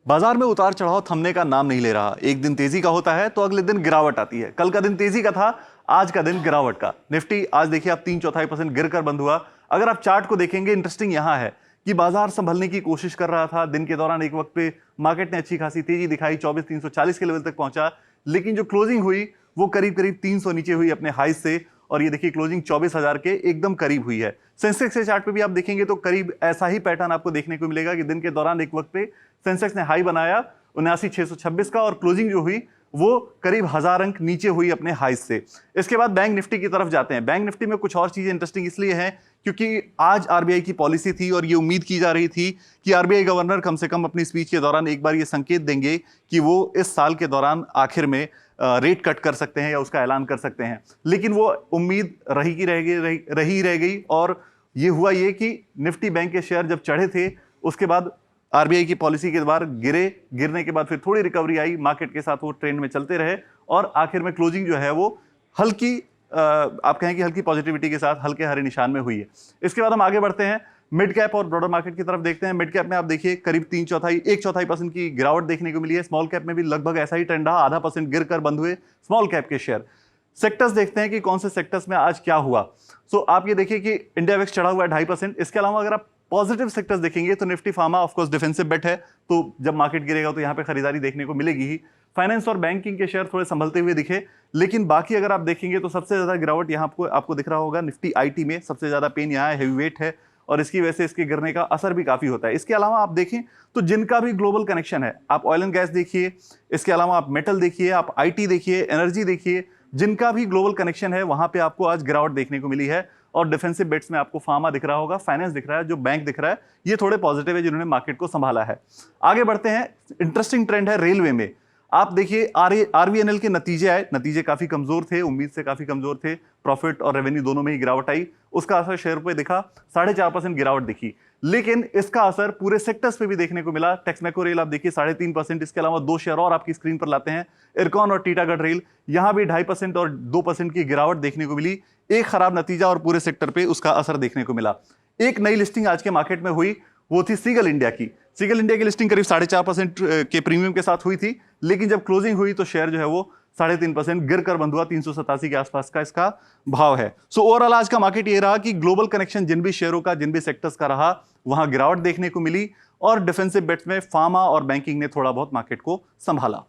बाजार में उतार चढ़ाव थमने का नाम नहीं ले रहा। एक दिन तेजी का होता है तो अगले दिन गिरावट आती है। कल का दिन तेजी का था, आज का दिन गिरावट का। निफ्टी आज देखिए आप 3/4% गिरकर बंद हुआ। अगर आप चार्ट को देखेंगे, इंटरेस्टिंग यहां है कि बाजार संभलने की कोशिश कर रहा था। दिन के दौरान एक वक्त पे मार्केट ने अच्छी खासी तेजी दिखाई, 24,340 के लेवल तक पहुंचा, लेकिन जो क्लोजिंग हुई वो करीब करीब 300 नीचे हुई अपने हाई से। और ये देखिए क्लोजिंग 24,000 के एकदम करीब हुई है। सेंसेक्स के चार्ट पे भी आप देखेंगे तो करीब ऐसा ही पैटर्न आपको देखने को मिलेगा कि दिन के दौरान एक वक्त पे सेंसेक्स ने हाई बनाया 79,626 का, और क्लोजिंग जो हुई वो करीब 1000 अंक नीचे हुई अपने हाई से। इसके बाद बैंक निफ्टी की तरफ जाते हैं। बैंक निफ्टी में कुछ और चीजें इंटरेस्टिंग इसलिए हैं क्योंकि आज आरबीआई की पॉलिसी थी और ये उम्मीद की जा रही थी कि आरबीआई गवर्नर कम से कम अपनी स्पीच के दौरान एक बार ये संकेत देंगे कि वो इस साल के दौरान आखिर में रेट कट कर सकते हैं या उसका ऐलान कर सकते हैं। लेकिन वो उम्मीद रह गई और ये हुआ ये कि निफ्टी बैंक के शेयर जब चढ़े थे उसके बाद आरबीआई की पॉलिसी के बाद गिरने के बाद फिर थोड़ी रिकवरी आई, मार्केट के साथ वो ट्रेंड में चलते रहे और आखिर में क्लोजिंग जो है वो हल्की आप कहें कि हल्की पॉजिटिविटी के साथ हल्के हरे निशान में हुई है। इसके बाद हम आगे बढ़ते हैं, मिड कैप और ब्रॉडर मार्केट की तरफ देखते हैं। मिड कैप में आप देखिए करीब 1/4% की गिरावट देखने को मिली है। स्मॉल कैप में भी लगभग ऐसा ही ट्रेंड रहा, 0.5% गिरकर बंद हुए स्मॉल कैप के शेयर। सेक्टर्स देखते हैं कि कौन से सेक्टर्स में आज क्या हुआ। सो आप ये देखिए कि इंडिया वेक्स चढ़ा हुआ है 2.5%। इसके अलावा अगर आप पॉजिटिव सेक्टर्स देखेंगे तो Nifty pharma of course defensive bet है, तो जब मार्केट गिरेगा तो यहां पे खरीदारी देखने को मिलेगी ही। फाइनेंस और बैंकिंग के शेयर थोड़े संभलते हुए दिखे, लेकिन बाकी अगर आप देखेंगे तो सबसे ज्यादा गिरावट यहां आपको दिख रहा होगा निफ्टी आईटी में। सबसे ज्यादा पेन यहां है, हेवीवेट है और इसकी वजह से इसके गिरने का असर भी काफी होता है। इसके अलावा आप देखें तो जिनका भी ग्लोबल कनेक्शन है, आप ऑयल एंड गैस देखिए, इसके अलावा आप मेटल देखिए, आप आईटी देखिए, एनर्जी देखिए, जिनका भी ग्लोबल कनेक्शन है वहां पे आपको आज गिरावट देखने को मिली है। और डिफेंसिव बेट्स में आपको फार्मा दिख रहा होगा, फाइनेंस दिख रहा है, जो बैंक दिख रहा है, ये थोड़े पॉजिटिव है जिन्होंने मार्केट को संभाला है। आगे बढ़ते हैं, इंटरेस्टिंग ट्रेंड है रेलवे में। आप देखिए आरवीएनएल के नतीजे आए, नतीजे काफी कमजोर थे, उम्मीद से काफी कमजोर थे। प्रॉफिट और रेवेन्यू दोनों में ही गिरावट आई, उसका असर शेयर पे दिखा, 4.5% गिरावट दिखी। लेकिन इसका असर पूरे सेक्टर्स पे भी देखने को मिला। टेक्समेको रेल आप देखिए 3.5%। इसके अलावा दो शेयर और आपकी स्क्रीन पर लाते हैं, इरकॉन और टीटागढ़ रेल, यहां भी 2.5% और 2% की गिरावट देखने को मिली। एक खराब नतीजा और पूरे सेक्टर पे उसका असर देखने को मिला। एक नई लिस्टिंग आज के मार्केट में हुई, वो थी सीगल इंडिया की। सीगल इंडिया की लिस्टिंग करीब 4.5% के प्रीमियम के साथ हुई थी, लेकिन जब क्लोजिंग हुई तो शेयर जो है वो 3.5% गिरकर बंद हुआ, 387 के आसपास का इसका भाव है। सो ओवरऑल आज का मार्केट ये रहा कि ग्लोबल कनेक्शन जिन भी शेयरों का, जिन भी सेक्टर्स का रहा, वहां गिरावट देखने को मिली और डिफेंसिव बेट्स में फार्मा और बैंकिंग ने थोड़ा बहुत मार्केट को संभाला।